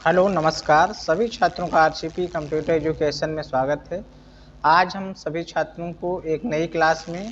Hello नमस्कार सभी छात्रों का आरसीपी कंप्यूटर एजुकेशन में स्वागत है। आज हम सभी छात्रों को एक नई क्लास में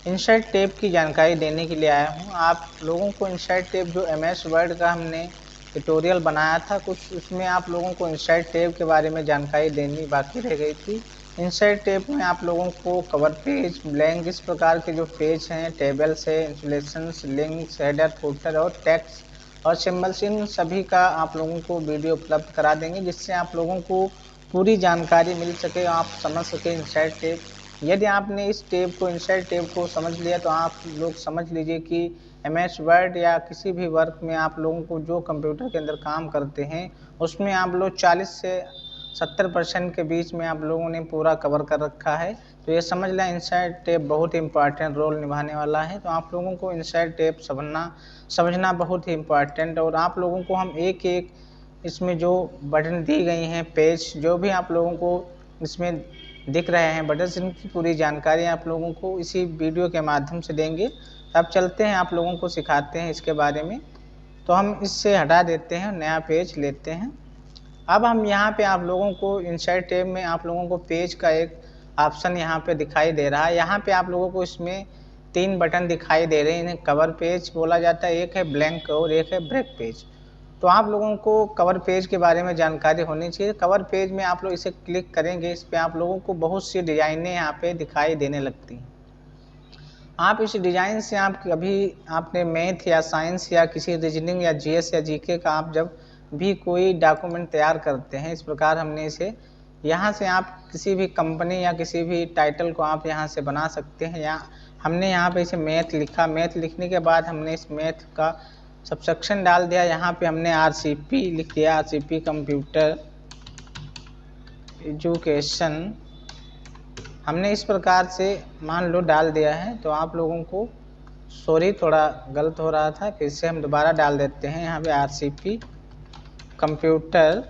इंसर्ट टैब की जानकारी देने के लिए आया हूं। आप लोगों को इंसर्ट टैब जो एमएस वर्ड का हमने ट्यूटोरियल बनाया था, कुछ उसमें आप लोगों को इंसर्ट टैब के बारे में जानकारी देनी बाकी रह गई थी। इंसर्ट टैब में आप लोगों को कवर पेज, ब्लैंक, इस प्रकार के जो पेज हैं, टेबल्स है, इंस्टॉलेशंस, लिंक्स, हेडर, फुटर और टेक्स्ट और सिंबल्स, इन सभी का आप लोगों को वीडियो उपलब्ध करा देंगे, जिससे आप लोगों को पूरी जानकारी मिल सके, आप समझ सके इंसर्ट टैब। यदि आपने इस टैब को, इंसर्ट टैब को समझ लिया तो आप लोग समझ लीजिए कि एमएस वर्ड या किसी भी वर्क में आप लोगों को जो कंप्यूटर के अंदर काम करते हैं उसमें आप लोग 40 से 70% के बीच में आप लोगों ने पूरा कवर कर रखा है। तो ये समझ लें इंसर्ट टैब बहुत इंपॉर्टेंट रोल निभाने वाला है। तो आप लोगों को इंसर्ट टैब समझना बहुत ही इम्पॉर्टेंट, और आप लोगों को हम एक एक इसमें जो बटन दी गई हैं, पेज जो भी आप लोगों को इसमें दिख रहे हैं बटन, इनकी पूरी जानकारी आप लोगों को इसी वीडियो के माध्यम से देंगे। अब चलते हैं, आप लोगों को सिखाते हैं इसके बारे में। तो हम इससे हटा देते हैं, नया पेज लेते हैं। अब हम यहाँ पे आप लोगों को इंसर्ट टैब में आप लोगों को पेज का एक ऑप्शन यहाँ पे दिखाई दे रहा है। यहाँ पे आप लोगों को इसमें 3 बटन दिखाई दे रहे हैं, इन्हें कवर पेज बोला जाता है, एक है ब्लैंक और एक है ब्रेक पेज। तो आप लोगों को कवर पेज के बारे में जानकारी होनी चाहिए। कवर पेज में आप लोग इसे क्लिक करेंगे, इस पर आप लोगों को बहुत सी डिजाइनें यहाँ पे दिखाई देने लगती हैं। आप इस डिजाइन से आप कभी आपने मैथ या साइंस या किसी रीजनिंग या जीएस या जीके का आप जब भी कोई डॉक्यूमेंट तैयार करते हैं, इस प्रकार हमने इसे यहाँ से आप किसी भी कंपनी या किसी भी टाइटल को आप यहाँ से बना सकते हैं। या हमने यहाँ पे इसे मैथ लिखा, मैथ लिखने के बाद हमने इस मैथ का सबसेक्शन डाल दिया। यहाँ पे हमने आरसीपी लिख दिया, आरसीपी कंप्यूटर एजुकेशन हमने इस प्रकार से मान लो डाल दिया है। तो आप लोगों को सॉरी, थोड़ा गलत हो रहा था, फिर से हम दोबारा डाल देते हैं यहाँ पे आरसीपी कंप्यूटर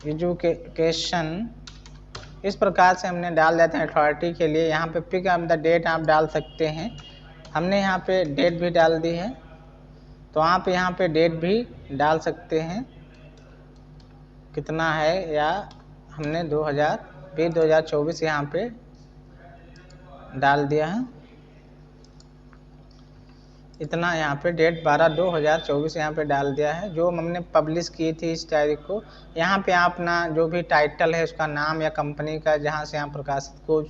एजुकेशन, इस प्रकार से हमने डाल देते हैं अथॉरिटी के लिए। यहाँ पे पिक अप द डेट आप डाल सकते हैं, हमने यहाँ पे डेट भी डाल दी है। तो आप यहाँ पे डेट भी डाल सकते हैं कितना है, या हमने 2024 यहाँ पे डाल दिया है। इतना यहाँ पे डेट 12/2/2024 यहाँ पे डाल दिया है, जो हमने पब्लिश की थी इस तारीख को। यहाँ पे आप अपना जो भी टाइटल है उसका नाम या कंपनी का जहाँ से आप प्रकाशित को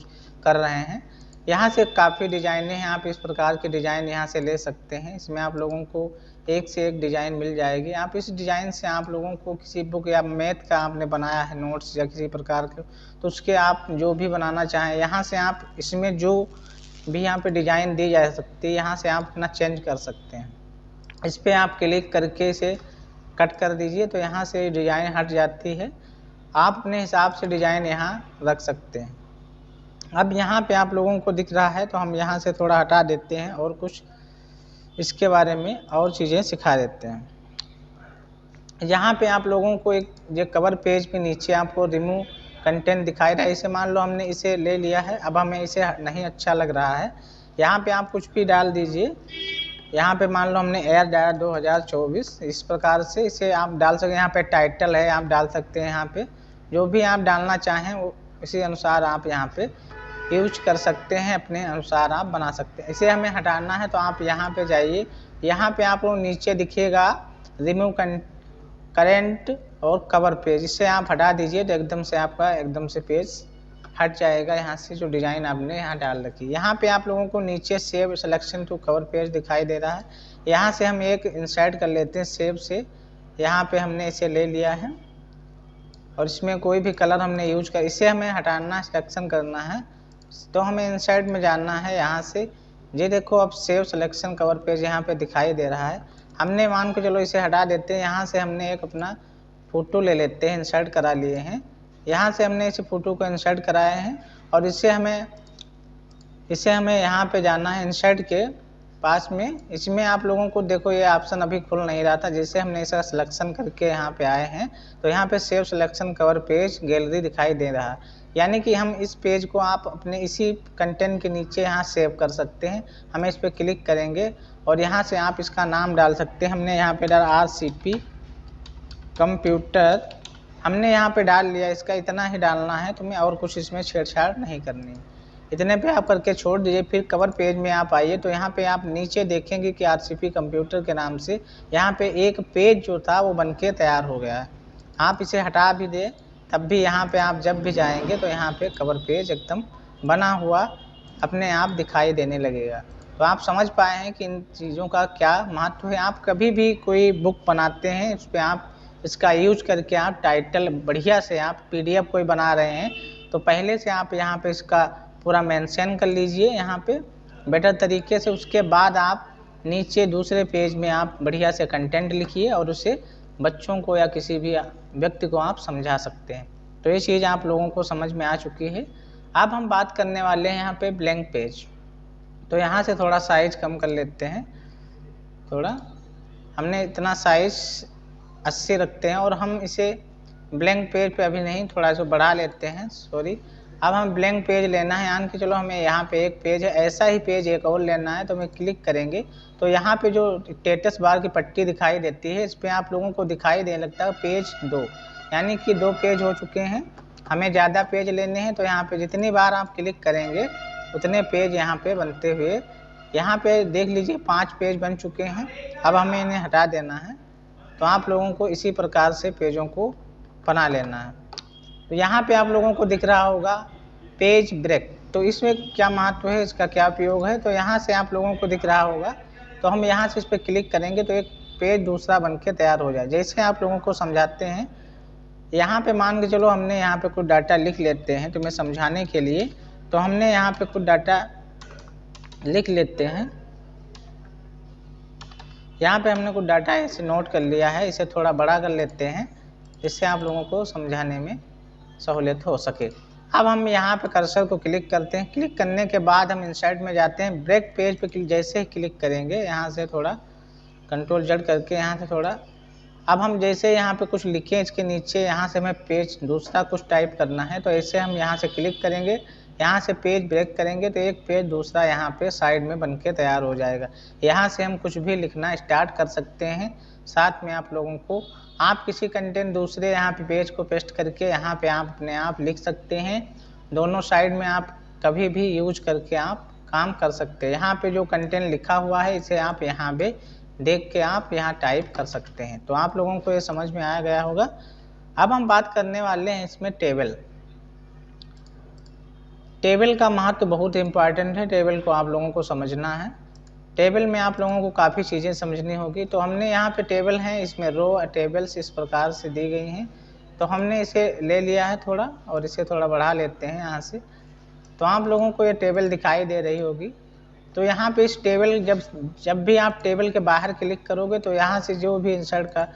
कर रहे हैं, यहाँ से काफ़ी डिजाइनें हैं, आप इस प्रकार के डिज़ाइन यहाँ से ले सकते हैं। इसमें आप लोगों को एक से एक डिज़ाइन मिल जाएगी। आप इस डिज़ाइन से आप लोगों को किसी बुक या मैथ का आपने बनाया है नोट्स या किसी प्रकार के, तो उसके आप जो भी बनाना चाहें यहाँ से आप इसमें जो भी यहाँ पे डिज़ाइन दी जा सकती है, यहाँ से आप अपना चेंज कर सकते हैं। इस पर आप क्लिक करके इसे कट कर दीजिए तो यहाँ से डिज़ाइन हट जाती है। आप अपने हिसाब से डिज़ाइन यहाँ रख सकते हैं। अब यहाँ पे आप लोगों को दिख रहा है, तो हम यहाँ से थोड़ा हटा देते हैं और कुछ इसके बारे में और चीज़ें सिखा देते हैं। यहाँ पे आप लोगों को एक ये कवर पेज पे नीचे आपको रिमूव कंटेंट दिखाई रहा है। इसे मान लो हमने इसे ले लिया है, अब हमें इसे नहीं अच्छा लग रहा है। यहाँ पे आप कुछ भी डाल दीजिए। यहाँ पे मान लो हमने एयर डाला 2024, इस प्रकार से इसे आप डाल सकते हैं। यहाँ पे टाइटल है, आप डाल सकते हैं। यहाँ पे जो भी आप डालना चाहें वो इसी अनुसार आप यहाँ पे यूज कर सकते हैं, अपने अनुसार आप बना सकते हैं। इसे हमें हटाना है तो आप यहाँ पे जाइए, यहाँ पे आप लोग नीचे दिखिएगा रिमूव करेंट और कवर पेज, इसे आप हटा दीजिए तो एकदम से आपका एकदम से पेज हट जाएगा यहाँ से, जो डिज़ाइन आपने यहाँ डाल रखी है। यहाँ पे आप लोगों को नीचे save selection to cover page दिखाई दे रहा है, यहाँ से हम एक इंसर्ट कर लेते हैं सेव से। यहाँ पे हमने इसे ले लिया है और इसमें कोई भी कलर हमने यूज कर, इसे हमें हटाना, सिलेक्शन करना है। तो हमें इंसर्ट में जाना है, यहाँ से ये देखो अब सेव सिलेक्शन कवर पेज यहाँ पे दिखाई दे रहा है। हमने मान के चलो इसे हटा देते हैं। यहाँ से हमने एक अपना फ़ोटो ले लेते हैं, इंसर्ट करा लिए हैं। यहाँ से हमने इस फ़ोटो को इंसर्ट कराए हैं और इसे हमें यहाँ पे जाना है इंसर्ट के पास में। इसमें आप लोगों को देखो ये ऑप्शन अभी खुल नहीं रहा था, जैसे हमने इसका सिलेक्शन करके यहाँ पे आए हैं तो यहाँ पे save selection cover page gallery दिखाई दे रहा है। यानी कि हम इस पेज को आप अपने इसी कंटेंट के नीचे यहाँ सेव कर सकते हैं। हमें इस पर क्लिक करेंगे और यहाँ से आप इसका नाम डाल सकते हैं। हमने यहाँ पे डाला आरसीपी कंप्यूटर हमने यहाँ पे डाल लिया, इसका इतना ही डालना है, तुम्हें और कुछ इसमें छेड़छाड़ नहीं करनी। इतने पे आप करके छोड़ दीजिए। फिर कवर पेज में आप आइए तो यहाँ पे आप नीचे देखेंगे कि आरसीपी कंप्यूटर के नाम से यहाँ पे एक पेज जो था वो बनके तैयार हो गया है। आप इसे हटा भी दें तब भी यहाँ पे आप जब भी जाएंगे तो यहाँ पे कवर पेज एकदम बना हुआ अपने आप दिखाई देने लगेगा। तो आप समझ पाए हैं कि इन चीज़ों का क्या महत्व है। आप कभी भी कोई बुक बनाते हैं उस पर आप इसका यूज करके आप टाइटल बढ़िया से आप पीडीएफ कोई बना रहे हैं तो पहले से आप यहाँ पे इसका पूरा मेंशन कर लीजिए यहाँ पे बेटर तरीके से। उसके बाद आप नीचे दूसरे पेज में आप बढ़िया से कंटेंट लिखिए और उसे बच्चों को या किसी भी व्यक्ति को आप समझा सकते हैं। तो ये चीज़ आप लोगों को समझ में आ चुकी है। अब हम बात करने वाले हैं यहाँ पे ब्लैंक पेज। तो यहाँ से थोड़ा साइज कम कर लेते हैं, थोड़ा हमने इतना साइज 80 रखते हैं और हम इसे ब्लैंक पेज पे अभी नहीं, थोड़ा सा बढ़ा लेते हैं, सॉरी। अब हम ब्लैंक पेज लेना है, यानी कि चलो हमें यहाँ पे एक पेज है, ऐसा ही पेज एक और लेना है। तो हमें क्लिक करेंगे तो यहाँ पे जो स्टेटस बार की पट्टी दिखाई देती है इस पर आप लोगों को दिखाई देने लगता है पेज 2, यानी कि 2 पेज हो चुके हैं। हमें ज़्यादा पेज लेने हैं तो यहाँ पे जितनी बार आप क्लिक करेंगे उतने पेज यहाँ पे बनते हुए, यहाँ पे देख लीजिए 5 पेज बन चुके हैं। अब हमें इन्हें हटा देना है। तो आप लोगों को इसी प्रकार से पेजों को बना लेना है। तो यहाँ पे आप लोगों को दिख रहा होगा पेज ब्रेक। तो इसमें क्या महत्व है, इसका क्या उपयोग है, तो यहाँ से आप लोगों को दिख रहा होगा। तो हम यहाँ से इस पर क्लिक करेंगे तो एक पेज दूसरा बन के तैयार हो जाए। जैसे आप लोगों को समझाते हैं, यहाँ पे मान के चलो हमने यहाँ पे कुछ डाटा लिख लेते हैं तुम्हें समझाने के लिए। तो हमने यहाँ पे कुछ डाटा लिख लेते हैं, यहाँ पे हमने कुछ डाटा ऐसे नोट कर लिया है, इसे थोड़ा बड़ा कर लेते हैं जिससे आप लोगों को समझाने में सहूलियत हो सके। अब हम यहाँ पे कर्सर को क्लिक करते हैं। क्लिक करने के बाद हम इंसर्ट में जाते हैं। ब्रेक पेज पे जैसे ही क्लिक करेंगे, यहाँ से थोड़ा कंट्रोल Z करके यहाँ से थोड़ा, अब हम जैसे यहाँ पे कुछ लिखें इसके नीचे, यहाँ से हमें पेज दूसरा कुछ टाइप करना है। तो ऐसे हम यहाँ से क्लिक करेंगे, यहाँ से पेज ब्रेक करेंगे तो एक पेज दूसरा यहाँ पे साइड में बनके तैयार हो जाएगा। यहाँ से हम कुछ भी लिखना स्टार्ट कर सकते हैं। साथ में आप लोगों को आप किसी कंटेंट दूसरे यहाँ पे पेज को पेस्ट करके यहाँ पे आप अपने आप लिख सकते हैं। दोनों साइड में आप कभी भी यूज करके आप काम कर सकते हैं। यहाँ पे जो कंटेंट लिखा हुआ है इसे आप यहाँ पे देख के आप यहाँ टाइप कर सकते हैं। तो आप लोगों को ये समझ में आ गया होगा। अब हम बात करने वाले हैं इसमें टेबल। टेबल का महत्व बहुत इम्पॉर्टेंट है, टेबल को आप लोगों को समझना है। टेबल में आप लोगों को काफ़ी चीज़ें समझनी होगी। तो हमने यहाँ पे टेबल है, इसमें रो टेबल्स इस प्रकार से दी गई हैं। तो हमने इसे ले लिया है थोड़ा और इसे थोड़ा बढ़ा लेते हैं यहाँ से। तो आप लोगों को ये टेबल दिखाई दे रही होगी। तो यहाँ पे इस टेबल जब भी आप टेबल के बाहर क्लिक करोगे तो यहाँ से जो भी इंसर्ट का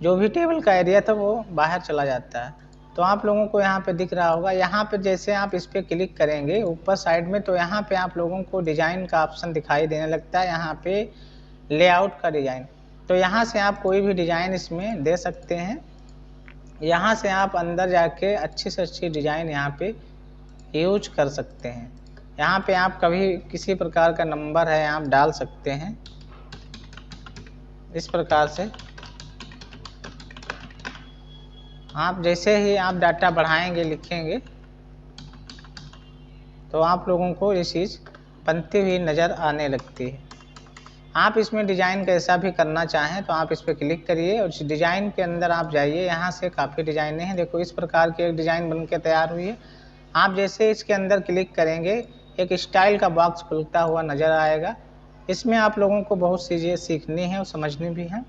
जो भी टेबल का एरिया था वो बाहर चला जाता है। तो आप लोगों को यहाँ पे दिख रहा होगा, यहाँ पे जैसे आप इस पर क्लिक करेंगे ऊपर साइड में तो यहाँ पे आप लोगों को डिजाइन का ऑप्शन दिखाई देने लगता है, यहाँ पे लेआउट का डिजाइन। तो यहाँ से आप कोई भी डिजाइन इसमें दे सकते हैं। यहाँ से आप अंदर जाके अच्छी से अच्छी डिजाइन यहाँ पे यूज कर सकते हैं। यहाँ पे आप कभी किसी प्रकार का नंबर है आप डाल सकते हैं इस प्रकार से। आप जैसे ही आप डाटा बढ़ाएंगे लिखेंगे तो आप लोगों को ये चीज़ बनती हुई नज़र आने लगती है। आप इसमें डिज़ाइन कैसा भी करना चाहें तो आप इस पर क्लिक करिए और इस डिज़ाइन के अंदर आप जाइए। यहाँ से काफ़ी डिज़ाइनें हैं, देखो इस प्रकार की एक डिज़ाइन बन के तैयार हुई है। आप जैसे इसके अंदर क्लिक करेंगे एक स्टाइल का बॉक्स खुलता हुआ नज़र आएगा। इसमें आप लोगों को बहुत चीज़ें सीखनी है और समझनी भी है।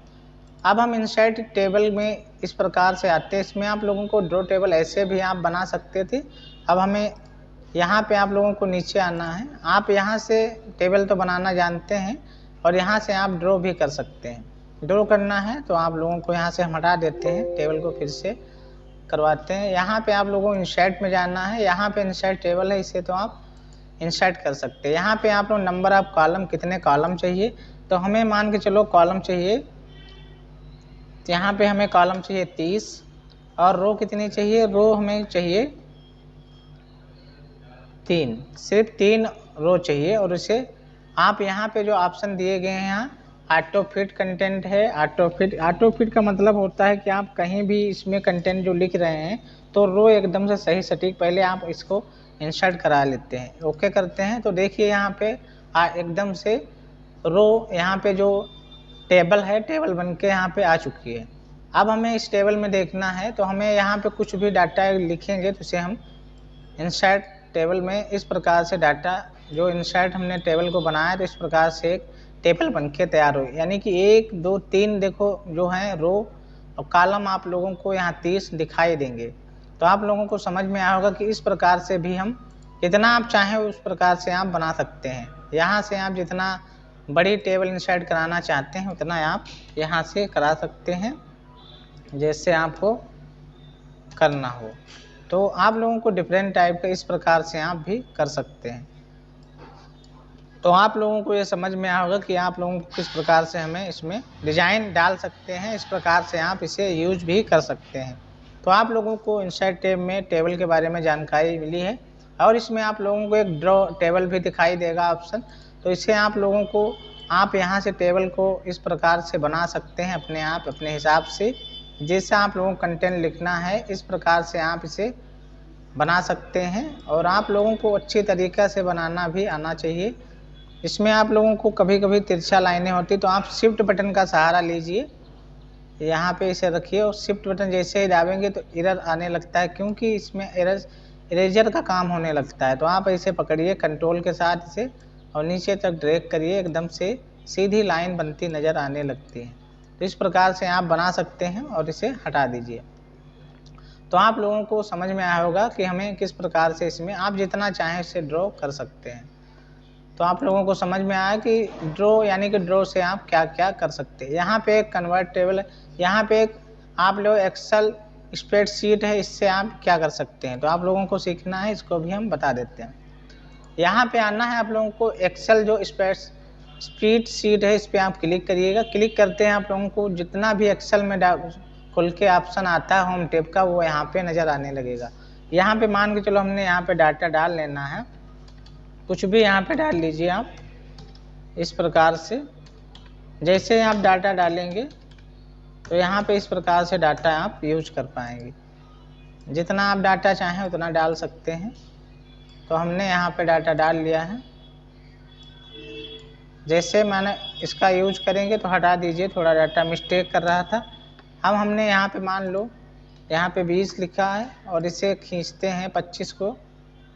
अब हम इंसर्ट टेबल में इस प्रकार से आते हैं। इसमें आप लोगों को ड्रॉ टेबल ऐसे भी आप बना सकते थे। अब हमें यहाँ पे आप लोगों को नीचे आना है। आप यहाँ से टेबल तो बनाना जानते हैं और यहाँ से आप ड्रॉ भी कर सकते हैं। ड्रॉ करना है तो आप लोगों को यहाँ से हम हटा देते हैं, टेबल को फिर से करवाते हैं। यहाँ पे आप लोगों को इंसर्ट में जाना है। यहाँ पे इंसर्ट टेबल है, इसे तो आप इंसर्ट कर सकते हैं। यहाँ पे आप लोग नंबर ऑफ कॉलम, कितने कॉलम चाहिए, तो हमें मान के चलो कॉलम चाहिए, तो यहाँ पे हमें कॉलम चाहिए 30 और रो कितनी चाहिए, रो हमें चाहिए 3, सिर्फ 3 रो चाहिए। और इसे आप यहाँ पे जो ऑप्शन दिए गए हैं यहाँ ऑटो फिट कंटेंट है। ऑटो फिट का मतलब होता है कि आप कहीं भी इसमें कंटेंट जो लिख रहे हैं तो रो एकदम से सही सटीक पहले आप इसको इंसर्ट करा लेते हैं, ओके करते हैं। तो देखिए यहाँ पे एकदम से रो यहाँ पे जो टेबल है, टेबल बन के यहाँ पे आ चुकी है। अब हमें इस टेबल में देखना है तो हमें यहाँ पे कुछ भी डाटा लिखेंगे तो उसे हम इंसर्ट टेबल में इस प्रकार से डाटा जो इंसर्ट हमने टेबल को बनाया तो इस प्रकार से एक टेबल बनके तैयार हुई। यानी कि 1 2 3 देखो जो है रो और कॉलम आप लोगों को यहाँ 30 दिखाई देंगे। तो आप लोगों को समझ में आया होगा कि इस प्रकार से भी हम जितना आप चाहें उस प्रकार से आप बना सकते हैं। यहाँ से आप जितना बड़ी टेबल इंसर्ट कराना चाहते हैं उतना आप यहाँ से करा सकते हैं जैसे आपको करना हो। तो आप लोगों को डिफरेंट टाइप का इस प्रकार से आप भी कर सकते हैं। तो आप लोगों को ये समझ में आया होगा कि आप लोगों को किस प्रकार से हमें इसमें डिजाइन डाल सकते हैं, इस प्रकार से आप इसे यूज भी कर सकते हैं। तो आप लोगों को इंसर्ट टैब में टेबल के बारे में जानकारी मिली है और इसमें आप लोगों को एक ड्रॉ टेबल भी दिखाई देगा ऑप्शन। तो इसे आप लोगों को आप यहाँ से टेबल को इस प्रकार से बना सकते हैं अपने आप अपने हिसाब से, जैसे आप लोगों को कंटेंट लिखना है इस प्रकार से आप इसे बना सकते हैं। और आप लोगों को अच्छी तरीक़े से बनाना भी आना चाहिए। इसमें आप लोगों को कभी कभी तिरछा लाइनें होती तो आप शिफ्ट बटन का सहारा लीजिए, यहाँ पे इसे रखिए और शिफ्ट बटन जैसे ही दाबेंगे तो एरर आने लगता है, क्योंकि इसमें इरेजर का काम होने लगता है। तो आप इसे पकड़िए कंट्रोल के साथ इसे और नीचे तक ड्रैग करिए, एकदम से सीधी लाइन बनती नज़र आने लगती है। तो इस प्रकार से आप बना सकते हैं और इसे हटा दीजिए। तो आप लोगों को समझ में आया होगा कि हमें किस प्रकार से इसमें आप जितना चाहें इसे ड्रॉ कर सकते हैं। तो आप लोगों को समझ में आया कि ड्रॉ यानी कि ड्रॉ से आप क्या क्या कर सकते हैं। यहाँ पे एक कन्वर्ट टेबल है, यहाँ पे एक आप लोग एक्सेल स्प्रेडशीट है, इससे आप क्या कर सकते हैं। तो आप लोगों को सीखना है, इसको भी हम बता देते हैं। यहाँ पे आना है आप लोगों को, एक्सेल जो स्प्रेडशीट है इस पर आप क्लिक करिएगा। क्लिक करते हैं आप लोगों को जितना भी एक्सेल में खुल के ऑप्शन आता है होम टैब का वो यहाँ पे नज़र आने लगेगा। यहाँ पे मान के चलो हमने यहाँ पे डाटा डाल लेना है, कुछ भी यहाँ पे डाल लीजिए आप इस प्रकार से। जैसे आप डाटा डालेंगे तो यहाँ पे इस प्रकार से डाटा आप यूज कर पाएंगे। जितना आप डाटा चाहें उतना डाल सकते हैं। तो हमने यहाँ पे डाटा डाल लिया है। जैसे मैंने इसका यूज करेंगे तो हटा दीजिए, थोड़ा डाटा मिस्टेक कर रहा था। अब हमने यहाँ पे मान लो यहाँ पे 20 लिखा है और इसे खींचते हैं 25 को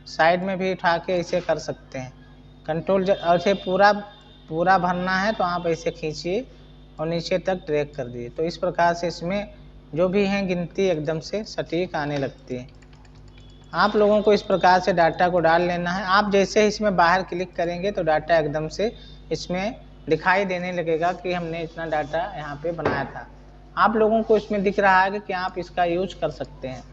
साइड में भी उठा के इसे कर सकते हैं कंट्रोल। और इसे पूरा भरना है तो आप इसे खींचिए और नीचे तक ड्रैग कर दिए। तो इस प्रकार से इसमें जो भी हैं गिनती एकदम से सटीक आने लगती है। आप लोगों को इस प्रकार से डाटा को डाल लेना है। आप जैसे ही इसमें बाहर क्लिक करेंगे तो डाटा एकदम से इसमें दिखाई देने लगेगा कि हमने इतना डाटा यहाँ पे बनाया था। आप लोगों को इसमें दिख रहा है कि आप इसका यूज कर सकते हैं।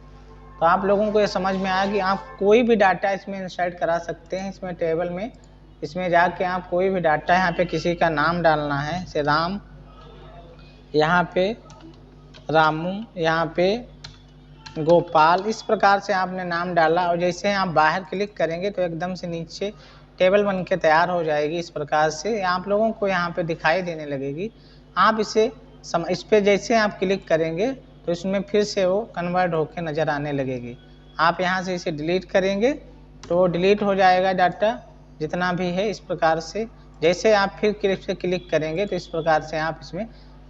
तो आप लोगों को ये समझ में आया कि आप कोई भी डाटा इसमें इंसर्ट करा सकते हैं। इसमें टेबल में इसमें जाके आप कोई भी डाटा, यहाँ पे किसी का नाम डालना है जैसे राम, यहाँ पे रामू, यहाँ पे गोपाल, इस प्रकार से आपने नाम डाला और जैसे आप बाहर क्लिक करेंगे तो एकदम से नीचे टेबल बन के तैयार हो जाएगी। इस प्रकार से आप लोगों को यहाँ पे दिखाई देने लगेगी। आप इसे इस पर जैसे आप क्लिक करेंगे तो इसमें फिर से वो कन्वर्ट होकर नज़र आने लगेगी। आप यहाँ से इसे डिलीट करेंगे तो डिलीट हो जाएगा डाटा जितना भी है। इस प्रकार से जैसे आप फिर क्लिक करेंगे तो इस प्रकार से आप इसमें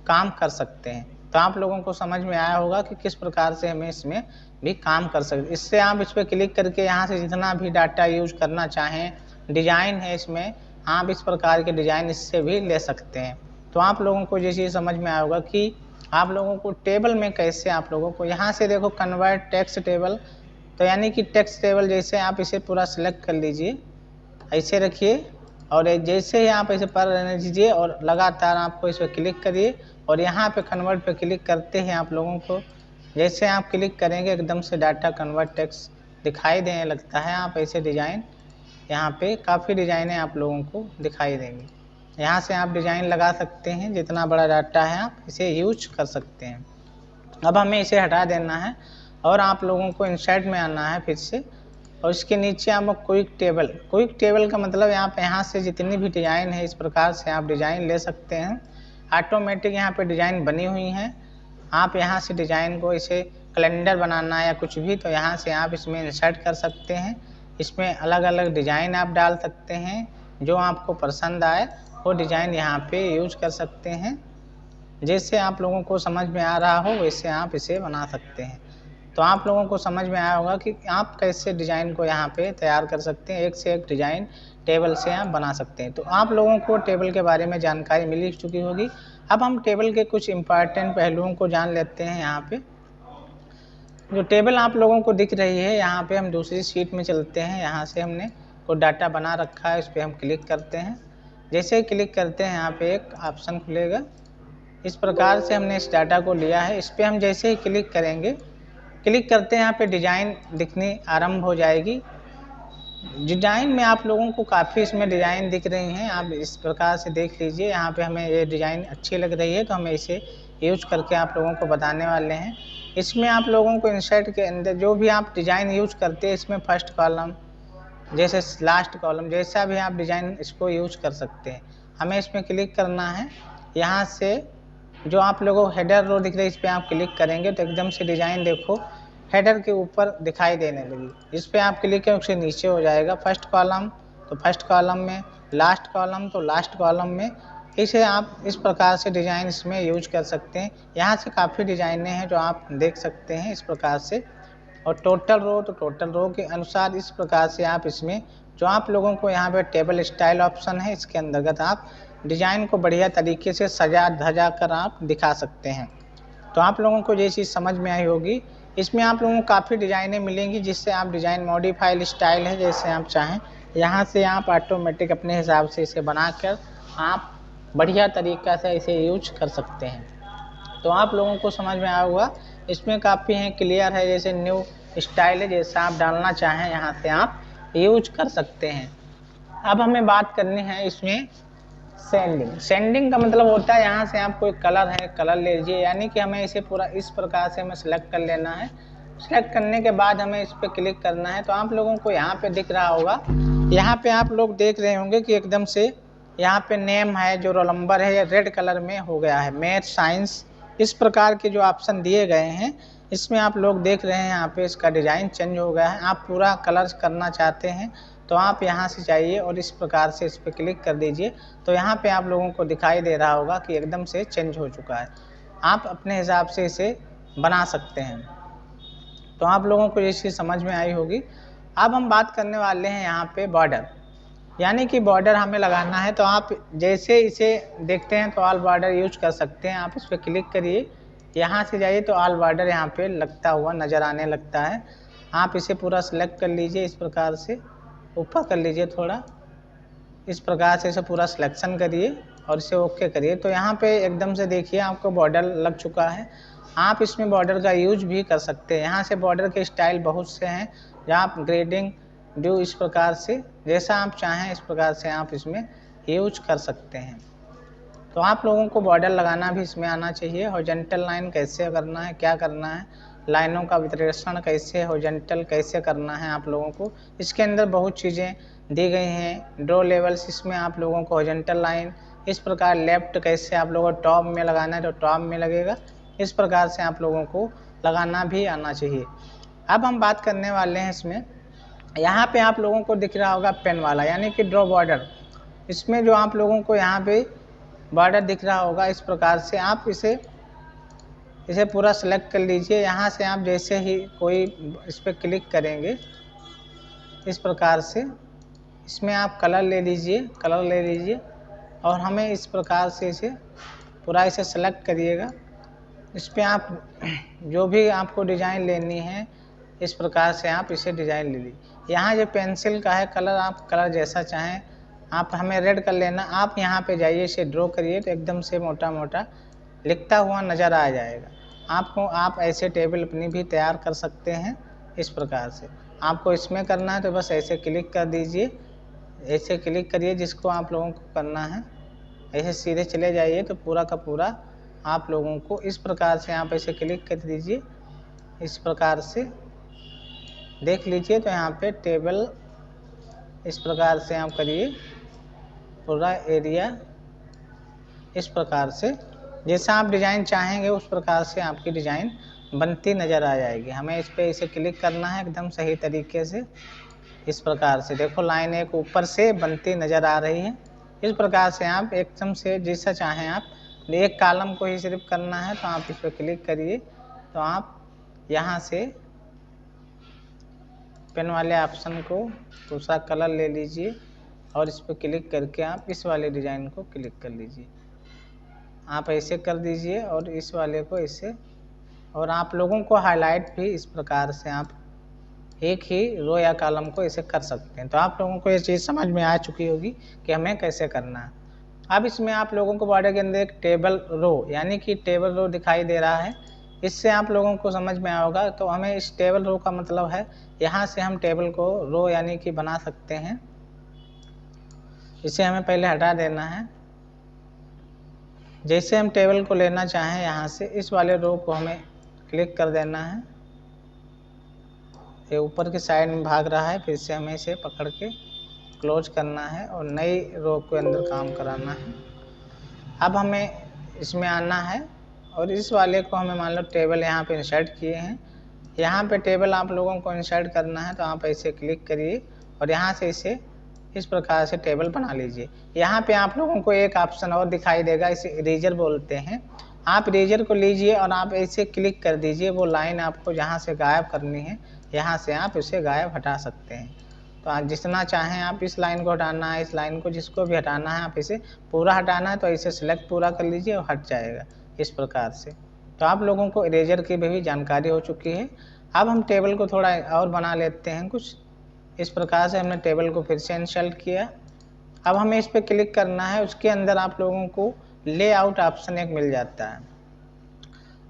काम कर सकते हैं। तो आप लोगों को समझ में आया होगा कि किस प्रकार से हमें इसमें भी काम कर सकते हैं। इससे आप इस पर क्लिक करके यहाँ से जितना भी डाटा यूज करना चाहें, डिजाइन है इसमें, आप इस प्रकार के डिजाइन इससे भी ले सकते हैं। तो आप लोगों को ये चीज़ समझ में आया होगा कि आप लोगों को टेबल में कैसे आप लोगों को यहाँ से देखो कन्वर्ट टेक्स्ट टेबल, तो यानी कि टेक्स्ट टेबल जैसे आप इसे पूरा सिलेक्ट कर लीजिए, ऐसे रखिए और जैसे ही आप इसे पढ़ रहने दीजिए और लगातार आपको इस पर क्लिक करिए और यहाँ पे कन्वर्ट पे क्लिक करते हैं आप लोगों को जैसे आप क्लिक करेंगे एकदम से डाटा कन्वर्ट टेक्स्ट दिखाई देने लगता है। आप ऐसे डिज़ाइन यहाँ पे काफ़ी डिज़ाइनें आप लोगों को दिखाई देंगी। यहाँ से आप डिज़ाइन लगा सकते हैं, जितना बड़ा डाटा है आप इसे यूज कर सकते हैं। अब हमें इसे हटा देना है और आप लोगों को इंसर्ट में आना है फिर से और इसके नीचे आप क्विक टेबल का मतलब यहाँ से जितनी भी डिज़ाइन है इस प्रकार से आप डिज़ाइन ले सकते हैं। ऑटोमेटिक यहाँ पे डिज़ाइन बनी हुई हैं। आप यहाँ से डिज़ाइन को इसे कैलेंडर बनाना या कुछ भी, तो यहाँ से आप इसमें इंसर्ट कर सकते हैं। इसमें अलग अलग डिज़ाइन आप डाल सकते हैं, जो आपको पसंद आए वो डिज़ाइन यहाँ पे यूज कर सकते हैं। जैसे आप लोगों को समझ में आ रहा हो वैसे आप इसे बना सकते हैं। तो आप लोगों को समझ में आया होगा कि आप कैसे डिज़ाइन को यहाँ पे तैयार कर सकते हैं। एक से एक डिज़ाइन टेबल से आप बना सकते हैं। तो आप लोगों को टेबल के बारे में जानकारी मिल चुकी होगी। अब हम टेबल के कुछ इम्पॉर्टेंट पहलुओं को जान लेते हैं। यहाँ पे जो टेबल आप लोगों को दिख रही है, यहाँ पे हम दूसरी शीट में चलते हैं। यहाँ से हमने कोई डाटा बना रखा है, इस पर हम क्लिक करते हैं। जैसे ही क्लिक करते हैं यहाँ पे एक ऑप्शन खुलेगा। इस प्रकार से हमने इस डाटा को लिया है। इस पर हम जैसे ही क्लिक करेंगे, क्लिक करते हैं, यहाँ पे डिज़ाइन दिखनी आरंभ हो जाएगी। डिज़ाइन में आप लोगों को काफ़ी इसमें डिज़ाइन दिख रही हैं। आप इस प्रकार से देख लीजिए। यहाँ पे हमें ये डिज़ाइन अच्छी लग रही है तो हमें इसे यूज करके आप लोगों को बताने वाले हैं। इसमें आप लोगों को इंसर्ट के अंदर जो भी आप डिज़ाइन यूज करते हैं, इसमें फर्स्ट कॉलम जैसे लास्ट कॉलम जैसा भी आप डिज़ाइन इसको यूज कर सकते हैं। हमें इसमें क्लिक करना है। यहाँ से जो आप लोगों को हेडर रो दिख रही है, इस पर आप क्लिक करेंगे तो एकदम से डिज़ाइन देखो हेडर के ऊपर दिखाई देने लगी। इस पर आप क्लिक करें, उससे नीचे हो जाएगा। फर्स्ट कॉलम तो फर्स्ट कॉलम में, लास्ट कॉलम तो लास्ट कॉलम में। इसे आप इस प्रकार से डिज़ाइन इसमें यूज कर सकते हैं। यहाँ से काफ़ी डिज़ाइनें हैं जो आप देख सकते हैं इस प्रकार से। और टोटल रो तो टोटल रो के अनुसार इस प्रकार से आप इसमें जो आप लोगों को यहाँ पे टेबल स्टाइल ऑप्शन है, इसके अंतर्गत आप डिज़ाइन को बढ़िया तरीके से सजा धजा कर आप दिखा सकते हैं। तो आप लोगों को ये चीज़ समझ में आई होगी। इसमें आप लोगों को काफ़ी डिज़ाइनें मिलेंगी, जिससे आप डिज़ाइन मॉडिफाइड स्टाइल है जैसे आप चाहें, यहाँ से आप ऑटोमेटिक अपने हिसाब से इसे बनाकर आप बढ़िया तरीक़ा से इसे यूज कर सकते हैं। तो आप लोगों को समझ में आया होगा। इसमें काफ़ी है, क्लियर है। जैसे न्यू स्टाइल है, जैसा आप डालना चाहें यहाँ से आप यूज कर सकते हैं। अब हमें बात करनी है इसमें सेंडिंग। सेंडिंग का मतलब होता है यहाँ से आप कोई कलर है, कलर ले लीजिए, यानी कि हमें इसे पूरा इस प्रकार से हमें सेलेक्ट कर लेना है। सेलेक्ट करने के बाद हमें इस पर क्लिक करना है। तो आप लोगों को यहाँ पे दिख रहा होगा, यहाँ पे आप लोग देख रहे होंगे कि एकदम से यहाँ पे नेम है, जो रोल नंबर है, ये रेड कलर में हो गया है। मैथ, साइंस, इस प्रकार के जो ऑप्शन दिए गए हैं, इसमें आप लोग देख रहे हैं यहाँ पे इसका डिज़ाइन चेंज हो गया है। आप पूरा कलर करना चाहते हैं तो आप यहाँ से जाइए और इस प्रकार से इस पर क्लिक कर दीजिए। तो यहाँ पे आप लोगों को दिखाई दे रहा होगा कि एकदम से चेंज हो चुका है। आप अपने हिसाब से इसे बना सकते हैं। तो आप लोगों को ये चीज़ समझ में आई होगी। अब हम बात करने वाले हैं यहाँ पे बॉर्डर, यानी कि बॉर्डर हमें लगाना है। तो आप जैसे इसे देखते हैं तो ऑल बॉर्डर यूज कर सकते हैं। आप इस पर क्लिक करिए, यहाँ से जाइए तो ऑल बॉर्डर यहाँ पे लगता हुआ नज़र आने लगता है। आप इसे पूरा सेलेक्ट कर लीजिए, इस प्रकार से ऊपर कर लीजिए थोड़ा, इस प्रकार से इसे पूरा सिलेक्शन करिए और इसे ओके करिए। तो यहाँ पे एकदम से देखिए आपको बॉर्डर लग चुका है। आप इसमें बॉर्डर का यूज भी कर सकते हैं। यहाँ से बॉर्डर के स्टाइल बहुत से हैं, जहाँ आप ग्रेडिंग ड्यू इस प्रकार से जैसा आप चाहें इस प्रकार से आप इसमें यूज कर सकते हैं। तो आप लोगों को बॉर्डर लगाना भी इसमें आना चाहिए। हॉरिजॉन्टल लाइन कैसे करना है, क्या करना है, लाइनों का विश्लेषण कैसे, हॉरिजॉन्टल कैसे करना है आप लोगों को, इसके अंदर बहुत चीज़ें दी गई हैं। ड्रॉ लेवल्स, इसमें आप लोगों को हॉरिजॉन्टल लाइन इस प्रकार, लेफ्ट कैसे आप लोगों को टॉप में लगाना है तो टॉप में लगेगा, इस प्रकार से आप लोगों को लगाना भी आना चाहिए। अब हम बात करने वाले हैं इसमें, यहाँ पे आप लोगों को दिख रहा होगा पेन वाला, यानी कि ड्रॉ बॉर्डर। इसमें जो आप लोगों को यहाँ पे बॉर्डर दिख रहा होगा, इस प्रकार से आप इसे पूरा सेलेक्ट कर लीजिए। यहाँ से आप जैसे ही कोई इस पर क्लिक करेंगे, इस प्रकार से इसमें आप कलर ले लीजिए और हमें इस प्रकार से इसे पूरा इसे सेलेक्ट करिएगा। इस पर आप जो भी आपको डिज़ाइन लेनी है, इस प्रकार से आप इसे डिज़ाइन ले लीजिए। यहाँ जो पेंसिल का है कलर, आप कलर जैसा चाहें, आप हमें रेड कर लेना। आप यहाँ पे जाइए, इसे ड्रॉ करिए तो एकदम से मोटा मोटा लिखता हुआ नज़र आ जाएगा आपको। आप ऐसे टेबल अपनी भी तैयार कर सकते हैं। इस प्रकार से आपको इसमें करना है तो बस ऐसे क्लिक कर दीजिए, ऐसे क्लिक करिए जिसको आप लोगों को करना है। ऐसे सीधे चले जाइए तो पूरा का पूरा आप लोगों को इस प्रकार से आप ऐसे क्लिक कर दीजिए, इस प्रकार से देख लीजिए। तो यहाँ पे टेबल इस प्रकार से आप करिए, पूरा एरिया इस प्रकार से जैसा आप डिज़ाइन चाहेंगे उस प्रकार से आपकी डिज़ाइन बनती नज़र आ जाएगी। हमें इस पर इसे क्लिक करना है एकदम सही तरीके से। इस प्रकार से देखो लाइन एक ऊपर से बनती नज़र आ रही है। इस प्रकार से आप एकदम से जैसा चाहें आप एक कॉलम को ही सिर्फ करना है तो आप इस पर क्लिक करिए। तो आप यहाँ से पेन वाले ऑप्शन को दूसरा कलर ले लीजिए और इस पर क्लिक करके आप इस वाले डिज़ाइन को क्लिक कर लीजिए। आप ऐसे कर दीजिए और इस वाले को ऐसे, और आप लोगों को हाईलाइट भी इस प्रकार से आप एक ही रो या कॉलम को ऐसे कर सकते हैं। तो आप लोगों को ये चीज़ समझ में आ चुकी होगी कि हमें कैसे करना है। अब इसमें आप लोगों को बॉर्डर के अंदर एक टेबल रो यानी कि टेबल रो दिखाई दे रहा है, इससे आप लोगों को समझ में आया होगा। तो हमें इस टेबल रो का मतलब है यहाँ से हम टेबल को रो यानी कि बना सकते हैं। इसे हमें पहले हटा देना है। जैसे हम टेबल को लेना चाहें यहाँ से इस वाले रो को हमें क्लिक कर देना है। ये ऊपर की साइड में भाग रहा है, फिर से हमें इसे पकड़ के क्लोज करना है और नई रो के अंदर काम कराना है। अब हमें इसमें आना है और इस वाले को हमें मान लो टेबल यहाँ पे इंसर्ट किए हैं। यहाँ पे टेबल आप लोगों को इंसर्ट करना है तो आप ऐसे क्लिक करिए और यहाँ से इसे इस प्रकार से टेबल बना लीजिए। यहाँ पे आप लोगों को एक ऑप्शन और दिखाई देगा, इसे इरेजर बोलते हैं। आप इरेजर को लीजिए और आप ऐसे क्लिक कर दीजिए। वो लाइन आपको जहाँ से गायब करनी है यहाँ से आप इसे गायब हटा सकते हैं। तो आप जितना चाहें आप इस लाइन को हटाना है, इस लाइन को जिसको भी हटाना है, आप इसे पूरा हटाना है तो इसे सिलेक्ट पूरा कर लीजिए और हट जाएगा इस प्रकार से। तो आप लोगों को इरेजर की भी जानकारी हो चुकी है। अब हम टेबल को थोड़ा और बना लेते हैं कुछ। इस प्रकार से हमने टेबल को फिर से इंस्टॉल किया। अब हमें इस पर क्लिक करना है। उसके अंदर आप लोगों को लेआउट ऑप्शन एक मिल जाता है।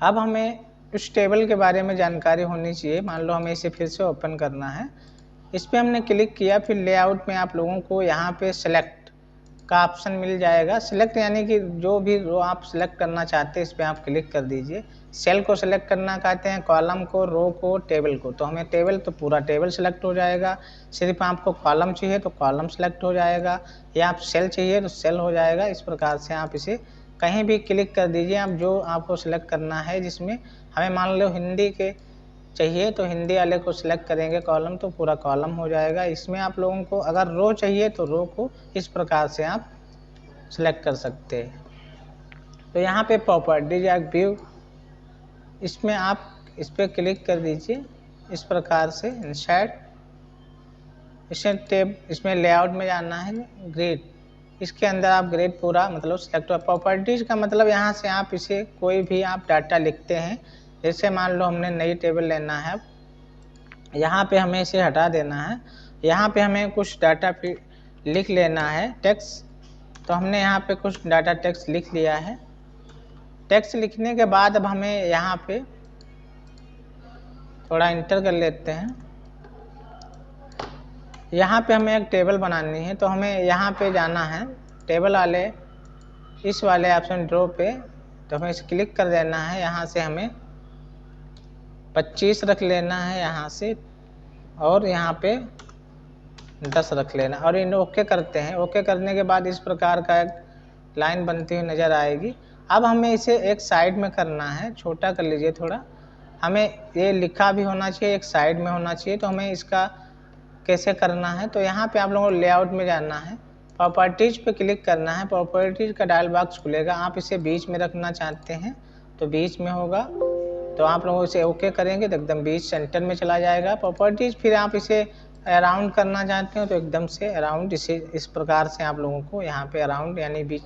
अब हमें उस टेबल के बारे में जानकारी होनी चाहिए। मान लो हमें इसे फिर से ओपन करना है, इस पर हमने क्लिक किया। फिर लेआउट में आप लोगों को यहाँ पे सेलेक्ट का ऑप्शन मिल जाएगा। सेलेक्ट यानी कि जो भी रो आप सेलेक्ट करना चाहते हैं इस पर आप क्लिक कर दीजिए। सेल को सेलेक्ट करना कहते हैं, कॉलम को, रो को, टेबल को। तो हमें टेबल तो पूरा टेबल सेलेक्ट हो जाएगा। सिर्फ आपको कॉलम चाहिए तो कॉलम सेलेक्ट हो जाएगा, या आप सेल चाहिए तो सेल हो जाएगा। इस प्रकार से आप इसे कहीं भी क्लिक कर दीजिए। आप जो आपको सेलेक्ट करना है, जिसमें हमें मान लो हिंदी के चाहिए तो हिंदी वाले को सिलेक्ट करेंगे कॉलम, तो पूरा कॉलम हो जाएगा। इसमें आप लोगों को अगर रो चाहिए तो रो को इस प्रकार से आप सिलेक्ट कर सकते हैं। तो यहाँ पे प्रॉपर्टीज या व्यू, इसमें आप इस पर क्लिक कर दीजिए। इस प्रकार से इंसर्ट, इसे टेब, इसमें लेआउट में जाना है, ग्रिड, इसके अंदर आप ग्रिड पूरा मतलब सिलेक्ट हो। प्रॉपर्टीज का मतलब यहाँ से आप इसे कोई भी आप डाटा लिखते हैं। जैसे मान लो हमने नई टेबल लेना है, यहाँ पे हमें इसे हटा देना है। यहाँ पे हमें कुछ डाटा लिख लेना है, टेक्स्ट। तो हमने यहाँ पे कुछ डाटा टेक्स्ट लिख लिया है। टेक्स्ट लिखने के बाद अब हमें यहाँ पे थोड़ा इंटर कर लेते हैं। यहाँ पे हमें एक टेबल बनानी है, तो हमें यहाँ पे जाना है टेबल वाले इस वाले ऑप्शन ड्रॉ पे। तो हमें इसे क्लिक कर देना है। यहाँ से हमें 25 रख लेना है यहाँ से, और यहाँ पे 10 रख लेना, और इन ओके करते हैं। ओके करने के बाद इस प्रकार का एक लाइन बनती हुई नज़र आएगी। अब हमें इसे एक साइड में करना है, छोटा कर लीजिए थोड़ा। हमें ये लिखा भी होना चाहिए, एक साइड में होना चाहिए। तो हमें इसका कैसे करना है, तो यहाँ पे आप लोगों को लेआउट में जाना है, प्रॉपर्टीज पे क्लिक करना है। प्रॉपर्टीज का डायल बॉक्स खुलेगा। आप इसे बीच में रखना चाहते हैं तो बीच में होगा। तो आप लोगों इसे ओके करेंगे तो एकदम बीच सेंटर में चला जाएगा प्रॉपर्टीज। फिर आप इसे अराउंड करना चाहते हो तो एकदम से अराउंड, इसे इस प्रकार से आप लोगों को यहाँ पे अराउंड यानी बीच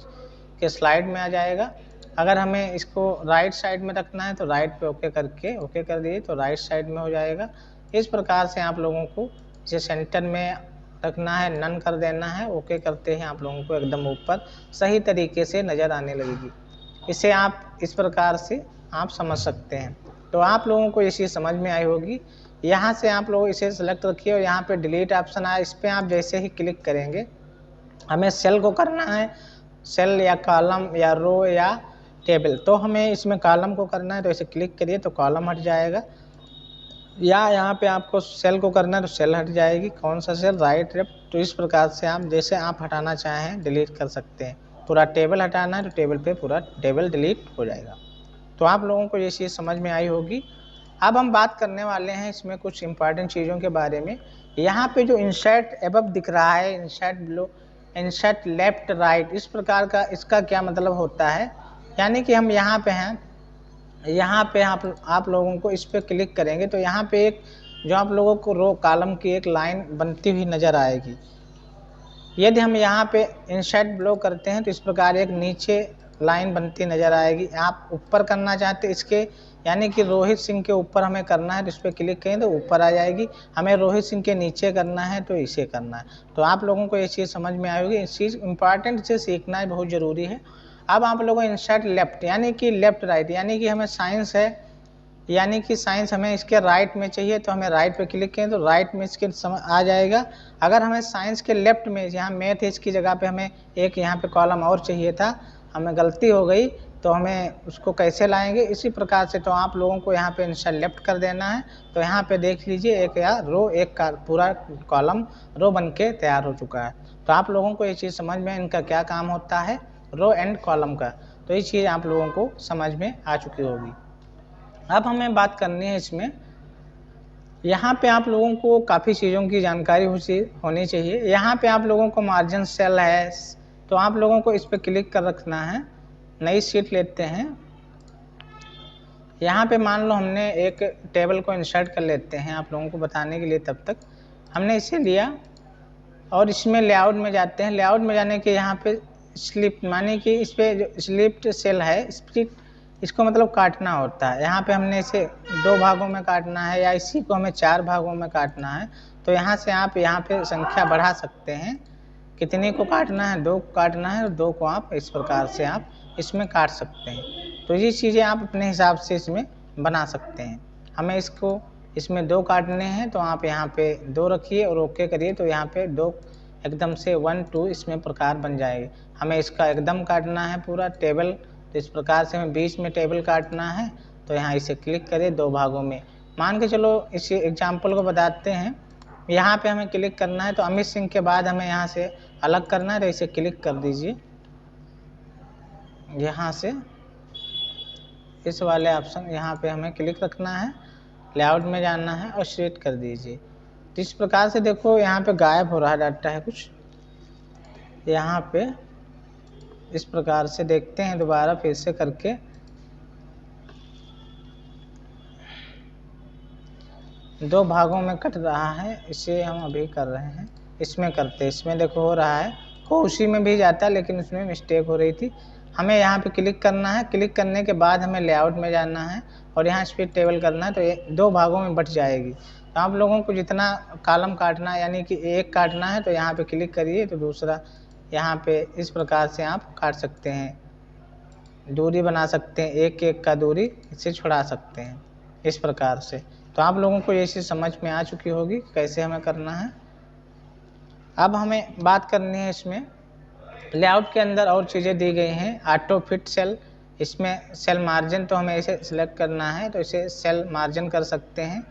के स्लाइड में आ जाएगा। अगर हमें इसको राइट साइड में रखना है तो राइट पे ओके करके ओके कर दिए तो राइट साइड में हो जाएगा। इस प्रकार से आप लोगों को इसे सेंटर में रखना है, नन कर देना है। ओके करते हैं आप लोगों को एकदम ऊपर सही तरीके से नज़र आने लगेगी। इसे आप इस प्रकार से आप समझ सकते हैं। तो आप लोगों को ये चीज़ समझ में आई होगी। यहाँ से आप लोग इसे सेलेक्ट रखिए और यहाँ पे डिलीट ऑप्शन आया, इस पर आप जैसे ही क्लिक करेंगे, हमें सेल को करना है, सेल या कॉलम या रो या टेबल। तो हमें इसमें कॉलम को करना है तो इसे क्लिक करिए तो कॉलम हट जाएगा, या यहाँ पे आपको सेल को करना है तो सेल हट जाएगी। कौन सा सेल, राइट, लेफ्ट। तो इस प्रकार से आप जैसे आप हटाना चाहें डिलीट कर सकते हैं। तो पूरा टेबल हटाना है तो टेबल पे पूरा टेबल डिलीट हो जाएगा। तो आप लोगों को ये चीज़ समझ में आई होगी। अब हम बात करने वाले हैं इसमें कुछ इंपॉर्टेंट चीज़ों के बारे में। यहाँ पे जो इंसर्ट एबव दिख रहा है, insert below, insert left right, इस प्रकार का इसका क्या मतलब होता है, यानी कि हम यहाँ पे हैं, यहाँ पे आप लोगों को इस पे क्लिक करेंगे तो यहाँ पे एक जो आप लोगों को रो कॉलम की एक लाइन बनती हुई नज़र आएगी। यदि हम यहाँ पे इंसर्ट ब्लो करते हैं तो इस प्रकार एक नीचे लाइन बनती नज़र आएगी। आप ऊपर करना चाहते हैं इसके, यानी कि रोहित सिंह के ऊपर हमें करना है तो इस पर क्लिक करें तो ऊपर आ जाएगी। हमें रोहित सिंह के नीचे करना है तो इसे करना है। तो आप लोगों को ये चीज़ समझ में आएगी। इस चीज़ इंपॉर्टेंट से सीखना बहुत ज़रूरी है। अब आप लोगों को इंसर्ट लेफ्ट यानी कि लेफ्ट राइट, यानी कि हमें साइंस है, यानी कि साइंस हमें इसके राइट में चाहिए तो हमें राइट पे क्लिक करें तो राइट में इसके आ जाएगा। अगर हमें साइंस के लेफ्ट में, यहाँ मैथ है इसकी जगह पे हमें एक यहाँ पे कॉलम और चाहिए था, हमें गलती हो गई तो हमें उसको कैसे लाएंगे, इसी प्रकार से। तो आप लोगों को यहाँ पे इंसर्ट लेफ्ट कर देना है। तो यहाँ पे देख लीजिए एक या रो, एक का पूरा कॉलम रो बन के तैयार हो चुका है। तो आप लोगों को ये चीज़ समझ में इनका क्या काम होता है, रो एंड कॉलम का, तो ये चीज़ आप लोगों को समझ में आ चुकी होगी। अब हमें बात करनी है इसमें, यहाँ पे आप लोगों को काफ़ी चीज़ों की जानकारी होनी चाहिए। यहाँ पे आप लोगों को मार्जिन सेल है तो आप लोगों को इस पर क्लिक कर रखना है। नई शीट लेते हैं। यहाँ पे मान लो हमने एक टेबल को इंसर्ट कर लेते हैं आप लोगों को बताने के लिए। तब तक हमने इसे लिया और इसमें लेआउट में जाते हैं। लेआउट में जाने के यहाँ पे स्लिप, माने कि इस पर जो स्लिप्ड सेल है, स्प्लिट, इसको मतलब काटना होता है। यहाँ पे हमने इसे 2 भागों में काटना है या इसी को हमें 4 भागों में काटना है। तो यहाँ से आप यहाँ पे संख्या बढ़ा सकते हैं। कितने को काटना है, 2 को काटना है, और 2 को आप इस प्रकार से आप इसमें काट सकते हैं। तो ये चीज़ें आप अपने हिसाब से इसमें बना सकते हैं। हमें इसको इसमें 2 काटने हैं तो आप यहाँ पे 2 रखिए और ओके करिए तो यहाँ पे 2 एकदम से 1 2 इसमें प्रकार बन जाएगी। हमें इसका एकदम काटना है पूरा टेबल, तो इस प्रकार से हमें बीच में टेबल काटना है। तो यहाँ इसे क्लिक करें 2 भागों में। मान के चलो इस एग्जाम्पल को बताते हैं। यहाँ पे हमें क्लिक करना है तो अमित सिंह के बाद हमें यहाँ से अलग करना है तो इसे क्लिक कर दीजिए। यहाँ से इस वाले ऑप्शन यहाँ पे हमें क्लिक रखना है, लेआउट में जाना है और सेट कर दीजिए। तो इस प्रकार से देखो यहाँ पे गायब हो रहा है डाटा है कुछ, यहाँ पे इस प्रकार से देखते हैं दोबारा फिर से करके। दो भागों में कट रहा है, इसे हम अभी कर रहे हैं, इसमें करते हैं। इसमें देखो हो रहा है, हो उसी में भी जाता है लेकिन उसमें मिस्टेक हो रही थी। हमें यहाँ पे क्लिक करना है। क्लिक करने के बाद हमें लेआउट में जाना है और यहाँ स्प्लिट टेबल करना है तो ये 2 भागों में बट जाएगी। तो आप लोगों को जितना कॉलम काटना है, यानी कि एक काटना है तो यहाँ पे क्लिक करिए तो दूसरा यहाँ पे इस प्रकार से आप काट सकते हैं, दूरी बना सकते हैं, एक एक का दूरी इससे छुड़ा सकते हैं इस प्रकार से। तो आप लोगों को ये चीज़ समझ में आ चुकी होगी कैसे हमें करना है। अब हमें बात करनी है इसमें लेआउट के अंदर और चीज़ें दी गई हैं। ऑटो फिट सेल, इसमें सेल मार्जिन तो हमें इसे सिलेक्ट करना है तो इसे सेल मार्जिन कर सकते हैं।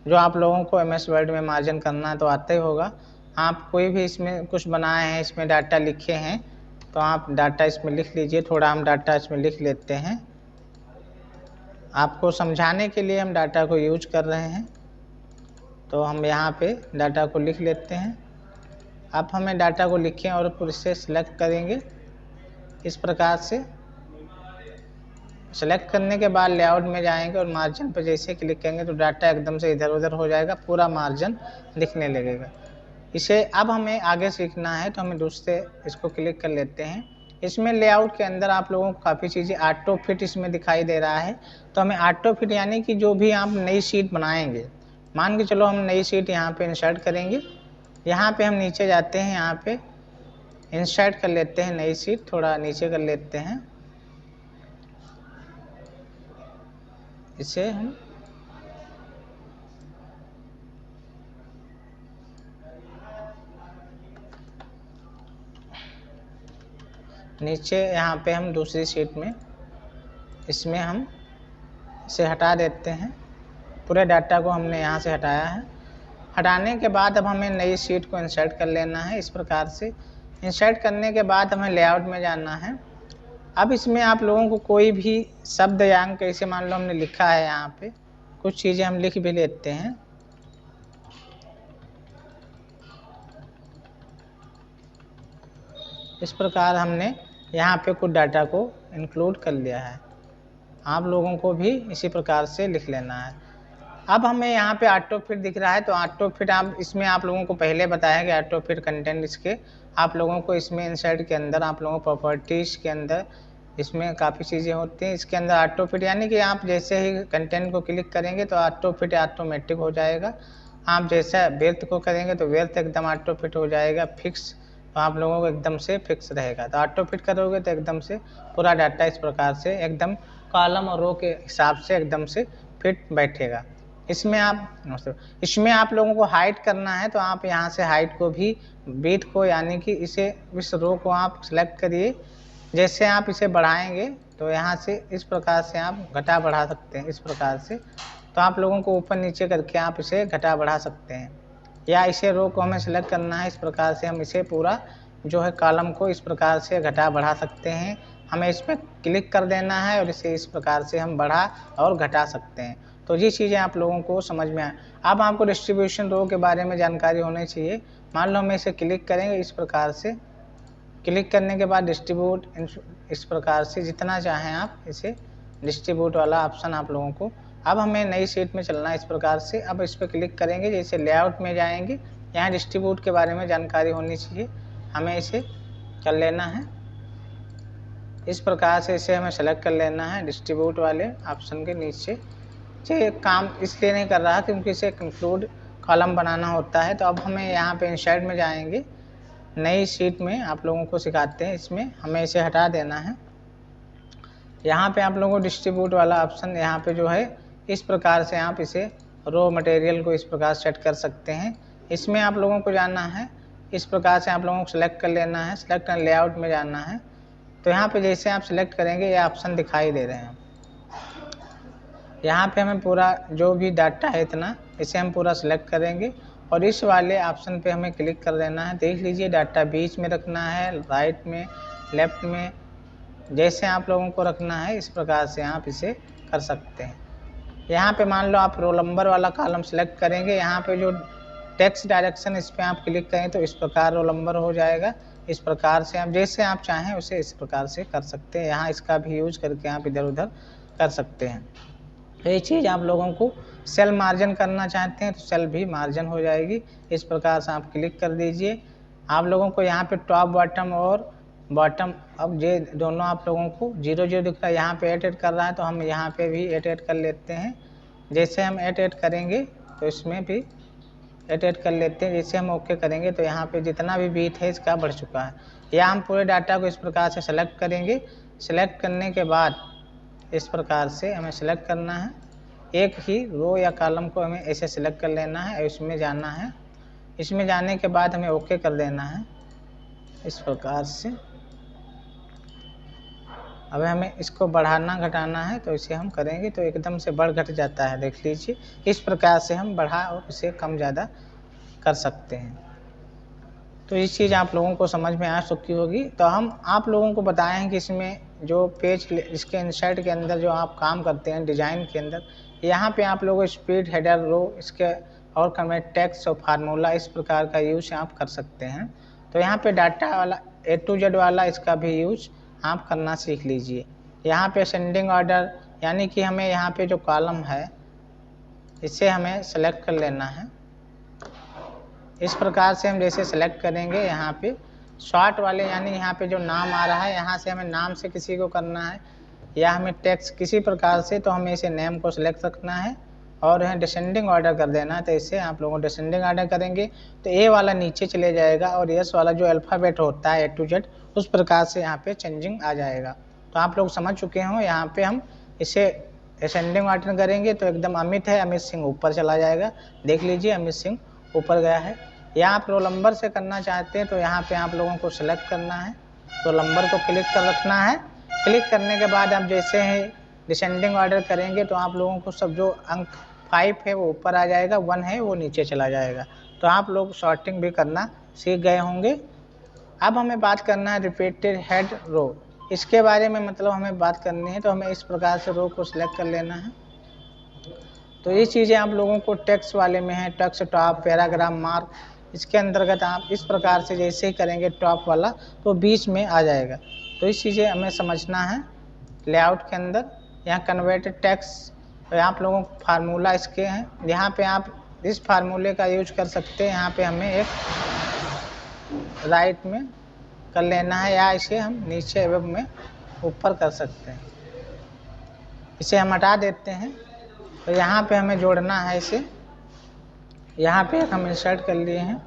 जो आप लोगों को MS वर्ड में मार्जिन करना तो आता ही होगा। आप कोई भी इसमें कुछ बनाए हैं, इसमें डाटा लिखे हैं तो आप डाटा इसमें लिख लीजिए। थोड़ा हम डाटा इसमें लिख लेते हैं, आपको समझाने के लिए हम डाटा को यूज कर रहे हैं। तो हम यहाँ पे डाटा को लिख लेते हैं। अब हमें डाटा को लिखें और फिर इसे सिलेक्ट करेंगे इस प्रकार से। सेलेक्ट करने के बाद लेआउट में जाएंगे और मार्जिन पर जैसे क्लिक करेंगे तो डाटा एकदम से इधर उधर हो जाएगा, पूरा मार्जिन दिखने लगेगा। इसे अब हमें आगे सीखना है तो हमें दूसरे इसको क्लिक कर लेते हैं। इसमें लेआउट के अंदर आप लोगों को काफ़ी चीज़ें ऑटो फिट इसमें दिखाई दे रहा है। तो हमें ऑटो फिट यानी कि जो भी आप नई शीट बनाएंगे, मान के चलो हम नई शीट यहाँ पे इंसर्ट करेंगे। यहाँ पे हम नीचे जाते हैं, यहाँ पे इंसर्ट कर लेते हैं नई शीट, थोड़ा नीचे कर लेते हैं इसे हम। नीचे यहाँ पे हम दूसरी शीट में इसमें हम इसे हटा देते हैं। पूरे डाटा को हमने यहाँ से हटाया है। हटाने के बाद अब हमें नई शीट को इंसर्ट कर लेना है इस प्रकार से। इंसर्ट करने के बाद हमें लेआउट में जाना है। अब इसमें आप लोगों को कोई भी शब्द या अंक, ऐसे मान लो हमने लिखा है यहाँ पे कुछ चीज़ें हम लिख भी लेते हैं। इस प्रकार हमने यहाँ पे कुछ डाटा को इंक्लूड कर लिया है। आप लोगों को भी इसी प्रकार से लिख लेना है। अब हमें यहाँ पे ऑटो फिट दिख रहा है, तो ऑटो फिट आप इसमें आप लोगों को पहले बताया कि ऑटो फिट कंटेंट इसके आप लोगों को इसमें इंसर्ट के अंदर आप लोगों को प्रॉपर्टीज़ के अंदर इसमें काफ़ी चीज़ें होती हैं। इसके अंदर ऑटो फिट यानी कि आप जैसे ही कंटेंट को क्लिक करेंगे तो ऑटो फिट ऑटोमेटिक हो जाएगा। आप जैसा वेल्थ को करेंगे तो वेल्थ एकदम ऑटो फिट हो जाएगा। फिक्स तो आप लोगों को एकदम से फिक्स रहेगा। तो ऑटो फिट करोगे तो एकदम से पूरा डाटा इस प्रकार से एकदम कॉलम और रो के हिसाब से एकदम से फिट बैठेगा। इसमें आप लोगों को हाइट करना है, तो आप यहाँ से हाइट को भी बीट को यानी कि इस रो को आप सेलेक्ट करिए। जैसे आप इसे बढ़ाएंगे तो यहाँ से इस प्रकार से आप घटा बढ़ा सकते हैं। इस प्रकार से तो आप लोगों को ऊपर नीचे करके आप इसे घटा बढ़ा सकते हैं, या इसे रो को हमें सेलेक्ट करना है। इस प्रकार से हम इसे पूरा जो है कॉलम को इस प्रकार से घटा बढ़ा सकते हैं। हमें इस पर क्लिक कर देना है और इसे इस प्रकार से हम बढ़ा और घटा सकते हैं। तो ये चीज़ें आप लोगों को समझ में आए। अब आपको डिस्ट्रीब्यूशन रो के बारे में जानकारी होनी चाहिए। मान लो हम इसे क्लिक करेंगे, इस प्रकार से क्लिक करने के बाद डिस्ट्रीब्यूट इस प्रकार से जितना चाहें आप इसे डिस्ट्रीब्यूट वाला ऑप्शन आप लोगों को। अब हमें नई शीट में चलना है इस प्रकार से। अब इस पर क्लिक करेंगे, जैसे लेआउट में जाएंगे, यहाँ डिस्ट्रीब्यूट के बारे में जानकारी होनी चाहिए, हमें इसे कर लेना है। इस प्रकार से इसे हमें सेलेक्ट कर लेना है डिस्ट्रीब्यूट वाले ऑप्शन के नीचे। ये काम इसलिए नहीं कर रहा क्योंकि इसे कंक्लूड कॉलम बनाना होता है। तो अब हमें यहाँ पे इंसर्ट में जाएंगे, नई शीट में आप लोगों को सिखाते हैं। इसमें हमें इसे हटा देना है। यहाँ पे आप लोगों को डिस्ट्रीब्यूट वाला ऑप्शन यहाँ पे जो है इस प्रकार से आप इसे रो मटेरियल को इस प्रकार सेट कर सकते हैं। इसमें आप लोगों को जाना है, इस प्रकार से आप लोगों को सेलेक्ट कर लेना है। सेलेक्ट कर लेआउट में जाना है, तो यहाँ पे जैसे आप सेलेक्ट करेंगे ये ऑप्शन दिखाई दे रहे हैं। यहाँ पे हमें पूरा जो भी डाटा है इतना इसे हम पूरा सेलेक्ट करेंगे और इस वाले ऑप्शन पे हमें क्लिक कर देना है। देख लीजिए डाटा बीच में रखना है, राइट में, लेफ्ट में, जैसे आप लोगों को रखना है इस प्रकार से आप इसे कर सकते हैं। यहाँ पे मान लो आप रोल नंबर वाला कॉलम सेलेक्ट करेंगे, यहाँ पे जो टेक्स्ट डायरेक्शन इस पर आप क्लिक करें तो इस प्रकार रोल नंबर हो जाएगा। इस प्रकार से आप जैसे आप चाहें उसे इस प्रकार से कर सकते हैं। यहाँ इसका भी यूज करके आप इधर उधर कर सकते हैं। ये चीज़ आप लोगों को सेल मार्जिन करना चाहते हैं तो सेल भी मार्जिन हो जाएगी। इस प्रकार से आप क्लिक कर दीजिए। आप लोगों को यहाँ पे टॉप बॉटम और बॉटम, अब ये दोनों आप लोगों को 0 0 दिख रहा है, यहाँ पे एड कर रहा है तो हम यहाँ पे भी एड कर लेते हैं। जैसे हम एड करेंगे तो इसमें भी एड कर लेते हैं। जैसे हम ओके करेंगे तो यहाँ पे जितना भी बीट है इसका बढ़ चुका है। या हम पूरे डाटा को इस प्रकार से सेलेक्ट करेंगे। सेलेक्ट करने के बाद इस प्रकार से हमें सेलेक्ट करना है, एक ही रो या कॉलम को हमें ऐसे सेलेक्ट कर लेना है और इसमें जाना है। इसमें जाने के बाद हमें ओके कर देना है इस प्रकार से। अब हमें इसको बढ़ाना घटाना है तो इसे हम करेंगे तो एकदम से बढ़ घट जाता है। देख लीजिए इस प्रकार से हम बढ़ा और इसे कम ज़्यादा कर सकते हैं। तो इस चीज़ आप लोगों को समझ में आ चुकी होगी। तो हम आप लोगों को बताएं कि इसमें जो पेज इसके इंसर्ट के अंदर जो आप काम करते हैं डिज़ाइन के अंदर, यहाँ पे आप लोगों स्पीड, हेडर, रो, इसके और कमेंट, टेक्स्ट और फार्मूला इस प्रकार का यूज आप कर सकते हैं। तो यहाँ पे डाटा वाला A to Z वाला इसका भी यूज आप करना सीख लीजिए। यहाँ पे असेंडिंग ऑर्डर यानी कि हमें यहाँ पे जो कॉलम है इसे हमें सेलेक्ट कर लेना है। इस प्रकार से हम जैसे सेलेक्ट करेंगे यहाँ पे शॉर्ट वाले यानी यहाँ पे जो नाम आ रहा है यहाँ से हमें नाम से किसी को करना है या हमें टेक्स्ट किसी प्रकार से, तो हमें इसे नेम को सिलेक्ट रखना है और यहाँ डिसेंडिंग ऑर्डर कर देना है। तो इसे आप लोगों डिसेंडिंग ऑर्डर करेंगे तो ए वाला नीचे चले जाएगा और एस वाला जो अल्फ़ाबेट होता है A to Z उस प्रकार से यहाँ पे चेंजिंग आ जाएगा। तो आप लोग समझ चुके हो। यहाँ पे हम इसे असेंडिंग ऑर्डर करेंगे तो एकदम अमित है, अमित सिंह ऊपर चला जाएगा। देख लीजिए अमित सिंह ऊपर गया है। या आप रोल नंबर से करना चाहते हैं तो यहाँ पे आप लोगों को सेलेक्ट करना है, रोल नंबर को क्लिक कर रखना है। क्लिक करने के बाद आप जैसे ही डिसेंडिंग ऑर्डर करेंगे तो आप लोगों को सब जो अंक 5 है वो ऊपर आ जाएगा, 1 है वो नीचे चला जाएगा। तो आप लोग सॉर्टिंग भी करना सीख गए होंगे। अब हमें बात करना है रिपीटेड हेड रो। इसके बारे में मतलब हमें बात करनी है, तो हमें इस प्रकार से रो को सिलेक्ट कर लेना है। तो ये चीज़ें आप लोगों को टेक्स्ट वाले में है, टेक्स्ट टॉप, पैराग्राफ मार्क, इसके अंतर्गत आप इस प्रकार से जैसे ही करेंगे टॉप वाला तो बीच में आ जाएगा। तो इस चीज़ें हमें समझना है लेआउट के अंदर। यहाँ कन्वर्टेड टेक्स्ट, आप लोगों को फार्मूला इसके हैं, यहाँ पे आप इस फार्मूले का यूज कर सकते हैं। यहाँ पे हमें एक राइट में कर लेना है, या इसे हम नीचे वेब में ऊपर कर सकते हैं। इसे हम हटा देते हैं। तो यहाँ पे हमें जोड़ना है इसे, यहाँ पे हम इंसर्ट कर लिए हैं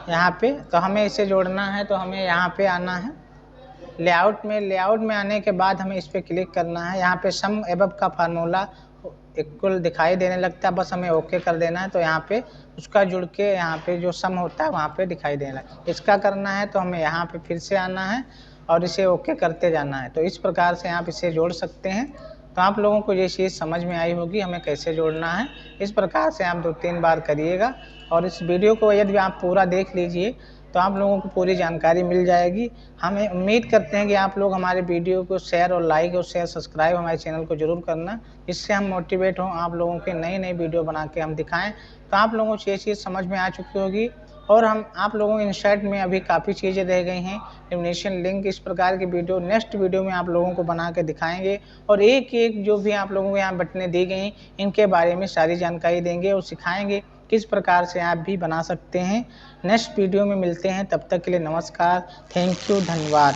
यहाँ पे। तो हमें इसे जोड़ना है, तो हमें यहाँ पे आना है लेआउट में। लेआउट में आने के बाद हमें इस पर क्लिक करना है। यहाँ पे सम एबव का फार्मूला इक्वल दिखाई देने लगता है, बस हमें ओके कर देना है। तो यहाँ पे उसका जुड़ के यहाँ पे जो सम होता है वहाँ पे दिखाई देना है। इसका करना है तो हमें यहाँ पे फिर से आना है और इसे ओके करते जाना है। तो इस प्रकार से आप इसे जोड़ सकते हैं। तो आप लोगों को ये चीज़ समझ में आई होगी हमें कैसे जोड़ना है। इस प्रकार से आप 2-3 बार करिएगा, और इस वीडियो को यदि आप पूरा देख लीजिए तो आप लोगों को पूरी जानकारी मिल जाएगी। हमें उम्मीद करते हैं कि आप लोग हमारे वीडियो को शेयर और लाइक और शेयर सब्सक्राइब हमारे चैनल को जरूर करना, इससे हम मोटिवेट हों, आप लोगों के नई नई वीडियो बना के हम दिखाएं। तो आप लोगों को ये चीज़ समझ में आ चुकी होगी। और हम आप लोगों के इंसर्ट में अभी काफ़ी चीज़ें रह गई हैं, एनिमेशन लिंक, इस प्रकार की वीडियो नेक्स्ट वीडियो में आप लोगों को बना के दिखाएंगे। और एक एक जो भी आप लोगों को यहाँ बटनें दी गई इनके बारे में सारी जानकारी देंगे और सिखाएंगे किस प्रकार से आप भी बना सकते हैं। नेक्स्ट वीडियो में मिलते हैं, तब तक के लिए नमस्कार, थैंक यू, धन्यवाद।